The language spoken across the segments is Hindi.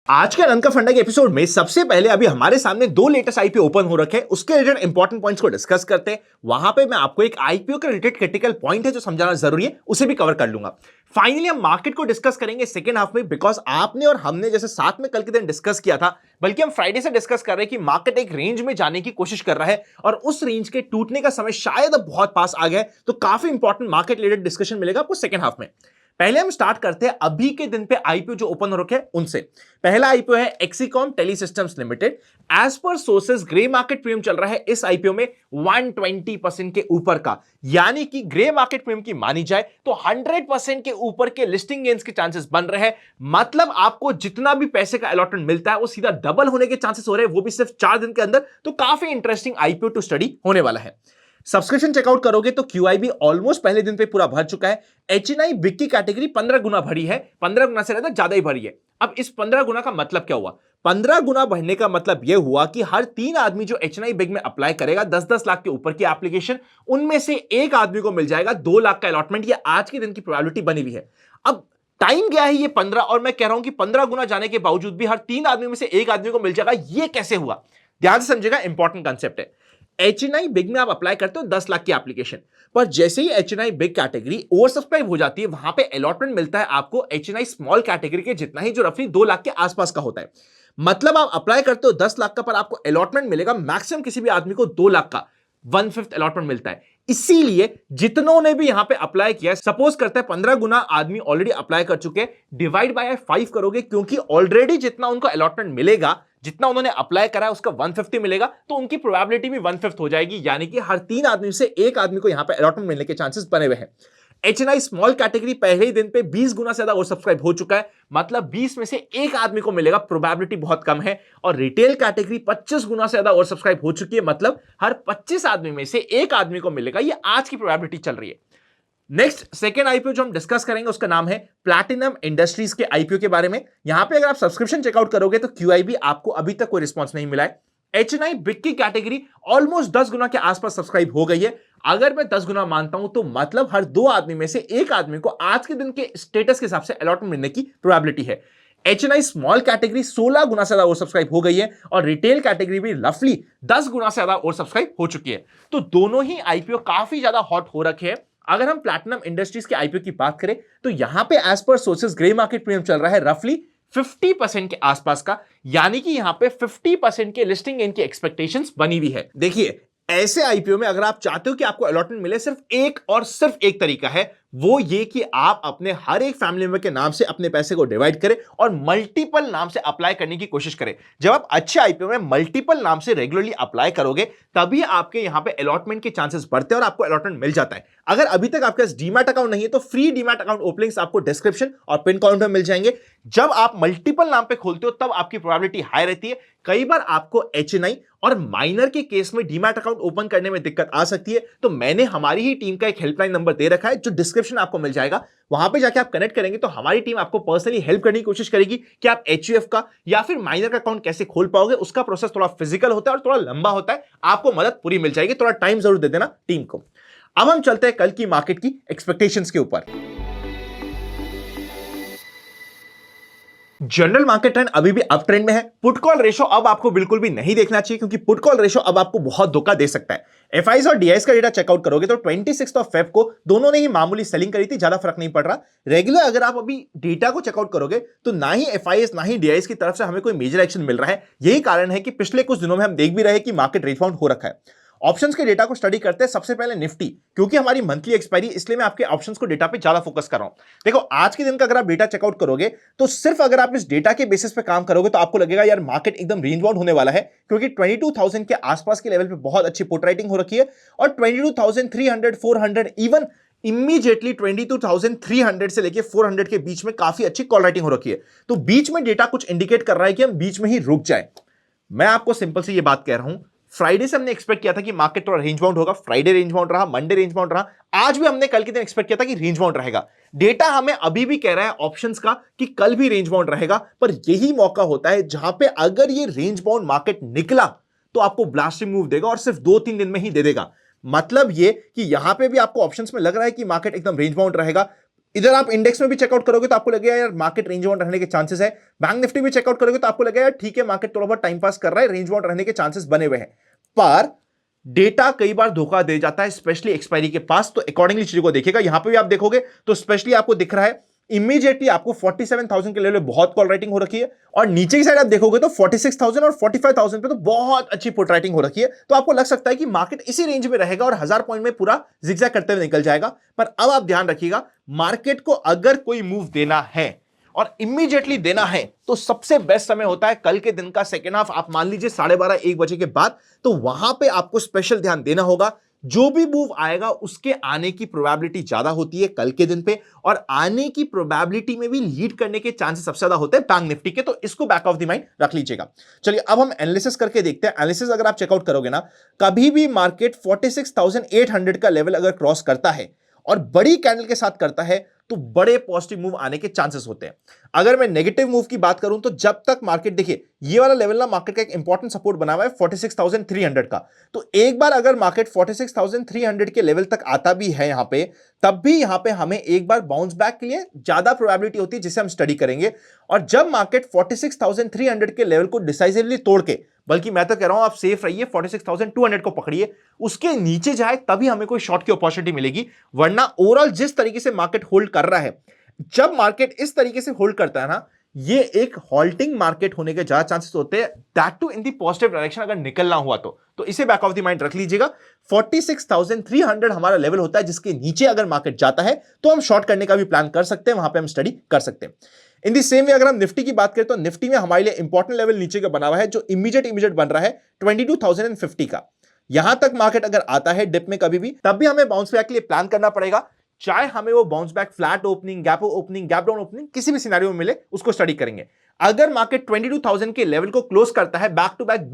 आज के रन का फंडा के एपिसोड में सबसे पहले अभी हमारे सामने दो लेटेस्ट आईपीओ ओपन हो रखे हैं, उसके रिलेटेड इंपॉर्टेंट पॉइंट्स को डिस्कस करते हैं। वहां पे मैं आपको एक आईपीओ के रिलेटेड क्रिटिकल पॉइंट है जो समझाना जरूरी है, उसे भी कवर कर लूंगा। फाइनली हम मार्केट को डिस्कस करेंगे सेकंड हाफ में, बिकॉज आपने और हमने जैसे साथ में कल के दिन डिस्कस किया था, बल्कि हम फ्राइडे से डिस्कस कर रहे हैं कि मार्केट एक रेंज में जाने की कोशिश कर रहा है और उस रेंज के टूटने का समय शायद अब बहुत पास आ गया है। तो काफी इंपॉर्टेंट मार्केट रिलेटेड डिस्कशन मिलेगा आपको सेकंड हाफ में। पहले हम स्टार्ट करते हैं अभी के दिन पे आईपीओ जो ओपन हो रखे हैं उनसे। पहला आईपीओ है Exicom Telesystems Limited. As per sources grey market premium चल रहा है इस आईपीओ में 120% के ऊपर का, यानी कि ग्रे मार्केट प्रीमियम की मानी जाए तो 100% के ऊपर के लिस्टिंग गेन्स के चांसेस बन रहे हैं। मतलब आपको जितना भी पैसे का अलॉटमेंट मिलता है वो सीधा डबल होने के चांसेस हो रहे हैं, वो भी सिर्फ 4 दिन के अंदर। तो काफी इंटरेस्टिंग आईपीओ टू स्टडी होने वाला है। सब्सक्रिप्शन चेकआउट करोगे तो क्यूआईबी ऑलमोस्ट पहले दिन पे पूरा भर चुका है। एचएनआई बिग की कैटेगरी 15 गुना भरी है, 15 गुना से ज्यादा ही भरी है। अब इस 15 गुना का मतलब क्या हुआ? 15 गुना बढ़ने का मतलब यह हुआ कि हर 3 आदमी जो एचएनआई बिग में अप्लाई करेगा 10-10 लाख के ऊपर की एप्लीकेशन, उनमें से एक आदमी को मिल जाएगा 2 लाख का अलॉटमेंट। ये आज के दिन की प्रोबेबिलिटी बनी हुई है। अब टाइम गया है ये 15, और मैं कह रहा हूं कि 15 गुना जाने के बावजूद भी हर 3 आदमी में से एक आदमी को मिल जाएगा। ये कैसे हुआ? ध्यान से समझेगा, इंपॉर्टेंट कंसेप्ट है। एचएनआई बिग में आप अप्लाई करते हो 10 लाख की एप्लीकेशन, पर जैसे ही HNI big category over subscribe हो जाती है, वहां पे अलॉटमेंट मिलता है आपको एचएनआई स्मॉल कैटेगरी के जितना ही, जो रफली 2 लाख के आसपास का होता है। मतलब आप अप्लाई करते हो 10 लाख का, पर आपको अलॉटमेंट मिलेगा मैक्सिमम किसी भी आदमी को 2 लाख का, 1/5 अलॉटमेंट मिलता है। इसीलिए जितनों ने भी यहां पे अप्लाई किया, सपोज करते हैं 15 गुना आदमी ऑलरेडी अप्लाई कर चुके हैं, डिवाइड बाय 5 करोगे, क्योंकि ऑलरेडी जितना उनको अलॉटमेंट मिलेगा, जितना उन्होंने अप्लाई करा है उसका 150 मिलेगा, तो उनकी प्रोबेबिलिटी भी 1/5 हो जाएगी, यानी कि हर 3 आदमी से एक आदमी को यहां पे अलॉटमेंट मिलने के चांसेस बने हुए हैं। एचएनआई स्मॉल कैटेगरी पहले ही दिन पे 20 गुना से ज्यादा ओवर सब्सक्राइब हो चुका है, मतलब 20 में से एक आदमी को मिलेगा, प्रोबेबिलिटी बहुत कम है। और रिटेल कैटेगरी 25 गुना से ज्यादा ओवर सब्सक्राइब हो चुकी है, मतलब हर 25 आदमी में से एक आदमी को मिलेगा। ये आज की प्रोबेबिलिटी चल रही है। नेक्स्ट सेकेंड आईपीओ जो हम डिस्कस करेंगे उसका नाम है प्लैटिनम इंडस्ट्रीज के आईपीओ के बारे में। यहां पे अगर आप सब्सक्रिप्शन चेकआउट करोगे तो क्यूआईबी आपको अभी तक कोई रिस्पांस नहीं मिला है। एचएनआई बिग की कैटेगरी ऑलमोस्ट 10 गुना के आसपास सब्सक्राइब हो गई है। अगर मैं 10 गुना मानता हूं तो मतलब हर 2 आदमी में से एक आदमी को आज के दिन के स्टेटस के हिसाब से अलॉटमेंट मिलने की प्रोबेबिलिटी है। एचएनआई स्मॉल कैटेगरी 16 गुना से ज्यादा ओवर सब्सक्राइब हो गई है, और रिटेल कैटेगरी भी रफली 10 गुना से ज्यादा ओवर सब्सक्राइब हो चुकी है। तो दोनों ही आईपीओ काफी ज्यादा हॉट हो रखे हैं। अगर हम प्लैटिनम इंडस्ट्रीज के आईपीओ की बात करें तो यहां पे as per sources grey market premium चल रहा है रफली 50% के आसपास का, यानी कि यहां पे 50% के लिस्टिंग इनकी एक्सपेक्टेशंस बनी हुई है। देखिए, ऐसे आईपीओ में अगर आप चाहते हो कि आपको अलॉटमेंट मिले, सिर्फ एक तरीका है, वो ये कि आप अपने हर एक फैमिली मेंबर के नाम से अपने पैसे को डिवाइड करें और मल्टीपल नाम से अप्लाई करने की कोशिश करें। जब आप अच्छे आईपीओ में मल्टीपल नाम से रेगुलरली अप्लाई करोगे, तभी आपके यहां पे अलॉटमेंट के चांसेस बढ़ते हैं और आपको अलॉटमेंट मिल जाता है। अगर अभी तक आपके पास डीमैट अकाउंट नहीं है तो फ्री डीमैट अकाउंट ओपनिंग्स आपको डिस्क्रिप्शन और पिन कमेंट में मिल जाएंगे। जब आप मल्टीपल नाम पे खोलते हो तब आपकी प्रोबेबिलिटी हाई रहती है। कई बार आपको एचएनआई और माइनर के केस में डीमैट अकाउंट ओपन करने में दिक्कत आ सकती है, तो मैंने हमारी ही टीम का एक हेल्पलाइन नंबर दे रखा है जो डिस्क्रिप्शन आपको मिल जाएगा। वहां पे जाके आप कनेक्ट करेंगे तो हमारी टीम आपको पर्सनली हेल्प करने की कोशिश करेगी कि आप एचयूएफ का या फिर माइनर का अकाउंट कैसे खोल पाओगे। उसका प्रोसेस थोड़ा फिजिकल होता है और थोड़ा लंबा होता है, आपको मदद पूरी मिल जाएगी। थोड़ा टाइम जरूर दे देना टीम को। अब हम चलते हैं कल की मार्केट की एक्सपेक्टेशंस के ऊपर। जनरल मार्केट ट्रेंड अभी भी अप ट्रेंड में है। पुट कॉल रेशो अब आपको बिल्कुल भी नहीं देखना चाहिए, क्योंकि पुट कॉल रेशो अब आपको बहुत धोखा दे सकता है। एफआईज और डीआईज का डेटा चेकआउट करोगे तो 26 फेब को दोनों ने ही मामूली सेलिंग करी थी, ज्यादा फर्क नहीं पड़ रहा। रेगुलर अगर आप अभी डेटा को चेकआउट करोगे तो ना ही एफआईएस ना ही डीआईज की तरफ से हमें कोई मेजर एक्शन मिल रहा है। यही कारण है कि पिछले कुछ दिनों में हम देख भी रहे हैं कि मार्केट रेंज बाउंड हो रखा है। ऑप्शंस के डेटा को स्टडी करते हैं सबसे पहले निफ्टी, क्योंकि हमारी मंथली एक्सपायरी, इसलिए मैं आपके ऑप्शंस को डेटा पे ज्यादा फोकस कर रहा हूं। देखो, आज के दिन का अगर आप डेटा चेकआउट करोगे तो सिर्फ अगर आप इस डेटा के बेसिस पे काम करोगे तो आपको लगेगा यार मार्केट एकदम रेंज बाउंड होने वाला है, क्योंकि 22,000 के आसपास के लेवल पे बहुत अच्छी पुट राइटिंग हो रखी है और 22,300 400 इवन इमीडिएटली 22,300 से लेके 400 के बीच में काफी अच्छी कॉल राइटिंग हो रखी है। तो बीच में डेटा कुछ इंडिकेट कर रहा है कि हम बीच में ही रुक जाए। मैं आपको सिंपल से ये बात कह रहा हूं, फ्राइडे से हमने एक्सपेक्ट किया था कि मार्केट थोड़ा रेंज बाउंड होगा, फ्राइडे रेंज बाउंड रहा, मंडे रेंज बाउंड रहा, आज भी हमने कल के दिन एक्सपेक्ट किया था कि रेंज बाउंड रहेगा। डेटा हमें अभी भी कह रहा है ऑप्शंस का कि कल भी रेंज बाउंड रहेगा, पर यही मौका होता है जहां पे अगर ये रेंज बाउंड मार्केट निकला तो आपको ब्लास्टिंग मूव देगा और सिर्फ 2-3 दिन में ही दे देगा। मतलब ये कि यहां पे भी आपको ऑप्शंस में लग रहा है कि मार्केट एकदम रेंज बाउंड रहेगा। इधर आप इंडेक्स में भी चेकआउट करोगे तो आपको लगेगा यार मार्केट रेंज बाउंड रहने के चांसेस है। बैंक निफ्टी भी चेकआउट करोगे तो आपको लगेगा यार ठीक है मार्केट थोड़ा बहुत टाइम पास कर रहा है, रेंज बाउंड रहने के चांसेस बने हुए हैं। पर डेटा कई बार धोखा दे जाता है, स्पेशली एक्सपायरी के पास, तो अकॉर्डिंगली चीजों को देखिएगा। यहां पे भी आप देखोगे तो स्पेशली आपको दिख रहा है इमीडिएटली आपको 47,000 के लेवल बहुत कॉल राइटिंग हो रखी है, और नीचे की साइड आप देखोगे तो 46,000 और 45,000 पे तो बहुत अच्छी पुट राइटिंग हो रखी है। तो आपको लग सकता है कि मार्केट इसी रेंज में रहेगा और 1000 पॉइंट में पूरा जिगजैग करते हुए निकल जाएगा। पर अब आप ध्यान रखिएगा, मार्केट को अगर कोई मूव देना है और इमीडिएटली देना है तो सबसे बेस्ट समय होता है कल के दिन का सेकेंड हाफ, आप मान लीजिए 12:30 1 बजे के बाद। तो वहां पे आपको स्पेशल ध्यान देना होगा। जो भी मूव आएगा उसके आने की प्रोबेबिलिटी ज्यादा होती है कल के दिन पे, और आने की प्रोबेबिलिटी में भी लीड करने के चांसेस सबसे ज्यादा होते हैं बैंक निफ्टी के। तो इसको बैक ऑफ द माइंड रख लीजिएगा। चलिए अब हम एनालिसिस करके देखते हैं। एनालिसिस अगर आप चेकआउट करोगे ना, कभी भी मार्केट 46,800 का लेवल अगर क्रॉस करता है और बड़ी कैंडल के साथ करता है तो बड़े पॉजिटिव मूव आने के चांसेस होते हैं। अगर मैं नेगेटिव मूव की बात करूं तो जब तक मार्केट, देखिए ये वाला लेवल ना मार्केट का एक इंपॉर्टेंट सपोर्ट बना हुआ है 46,300 का। तो एक बार अगर मार्केट 46,300 के लेवल तक आता भी है यहां पे, तब भी यहां पे हमें एक बार बाउंस बैक के लिए ज्यादा प्रोबेबिलिटी होती है, जिसे हम स्टडी करेंगे। और जब मार्केट 46,300 के लेवल को डिसाइसिवली तोड़ के, बल्कि मैं तो कह रहा हूं आप सेफ रहिए, 46,200 को पकड़िए, उसके नीचे जाए तभी हमें कोई शॉर्ट की अपॉर्चुनिटी मिलेगी। वरना ओवरऑल जिस तरीके से मार्केट होल्ड कर रहा है, जब मार्केट इस तरीके से होल्ड करता है ना, ये एक हॉल्टिंग मार्केट होने के ज्यादा चांसेस होते हैं, that too in the positive direction अगर निकलना हुआ तो इसे बैक ऑफ द माइंड रख लीजिएगा। 46,300 हमारा लेवल होता है, जिसके नीचे अगर मार्केट जाता है तो हम शॉर्ट करने का भी प्लान कर सकते हैं, वहां पे हम स्टडी कर सकते हैं। इन दी सेम वे अगर हम निफ्टी की बात करें तो निफ्टी में हमारे लिए इंपॉर्टेंट लेवल नीचे का बना हुआ है, जो इमीडिएट बन रहा है 22,050 का। यहां तक मार्केट अगर आता है डिप में कभी भी, तब भी हमें बाउंस बैक के लिए प्लान करना पड़ेगा। चाहे हमें वो bounce back flat opening, gap down opening, किसी भी सिनेरियो में मिले, उसको स्टडी करेंगे। अगर मार्केट 22,000 के लेवल को क्लोज करता है बैक टू बैक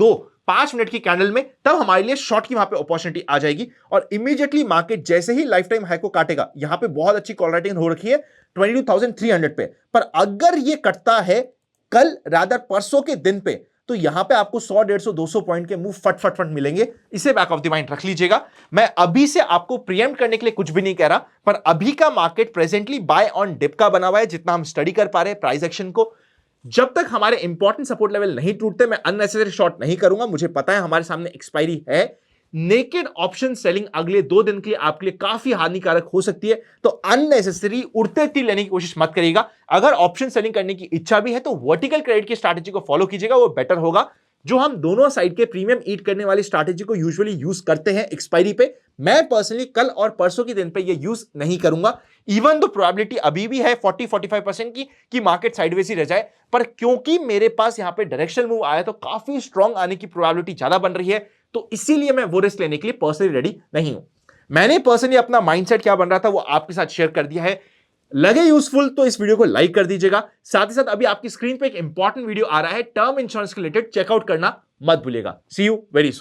5 मिनट की कैंडल में, तब हमारे लिए शॉर्ट की वहां पे अपॉर्चुनिटी आ जाएगी। और इमीडिएटली मार्केट जैसे ही लाइफ टाइम हाई को काटेगा, यहां पे बहुत अच्छी कॉल राइटिंग हो रखी है 22,300 पे, पर अगर ये कटता है कल रादर परसों के दिन पे, तो यहां पे आपको 100, 150, 200 पॉइंट के मूव फट मिलेंगे। इसे बैक ऑफ द माइंड रख लीजिएगा। मैं अभी से आपको प्रीएम्प्ट करने के लिए कुछ भी नहीं कह रहा, पर अभी का market presently buy on dip का बना हुआ है, जितना हम स्टडी कर पा रहे हैं प्राइस एक्शन को। जब तक हमारे इंपॉर्टेंट सपोर्ट लेवल नहीं टूटते, मैं अननेसेसरी शॉर्ट नहीं करूंगा। मुझे पता है हमारे सामने एक्सपायरी है। नेकेड ऑप्शन सेलिंग अगले 2 दिन के लिए आपके लिए काफी हानिकारक हो सकती है, तो अननेसेसरी उड़ते तीर लेने की कोशिश मत करिएगा। अगर ऑप्शन सेलिंग करने की इच्छा भी है तो वर्टिकल क्रेडिट की स्ट्रैटेजी को फॉलो कीजिएगा, वो बेटर होगा। जो हम दोनों साइड के प्रीमियम ईट करने वाली स्ट्रैटेजी को यूजुअली यूज करते हैं एक्सपायरी पे, मैं पर्सनली कल और परसों के दिन पे ये यूज नहीं करूंगा। इवन तो प्रोबेबिलिटी अभी भी है 40-45% की कि मार्केट साइडवेज ही रह जाए, पर क्योंकि मेरे पास यहां पे डायरेक्शनल मूव आया तो काफी स्ट्रांग आने की प्रोबेबिलिटी ज्यादा बन रही है, तो इसीलिए मैं वो रिस्क लेने के लिए पर्सनली रेडी नहीं हूं। मैंने पर्सनली अपना माइंडसेट क्या बन रहा था वो आपके साथ शेयर कर दिया है। लगे यूजफुल तो इस वीडियो को लाइक कर दीजिएगा। साथ ही साथ अभी आपकी स्क्रीन पे एक इंपॉर्टेंट वीडियो आ रहा है टर्म इंश्योरेंस के रिलेटेड, चेकआउट करना मत भूलिएगा। सी यू वेरी सून।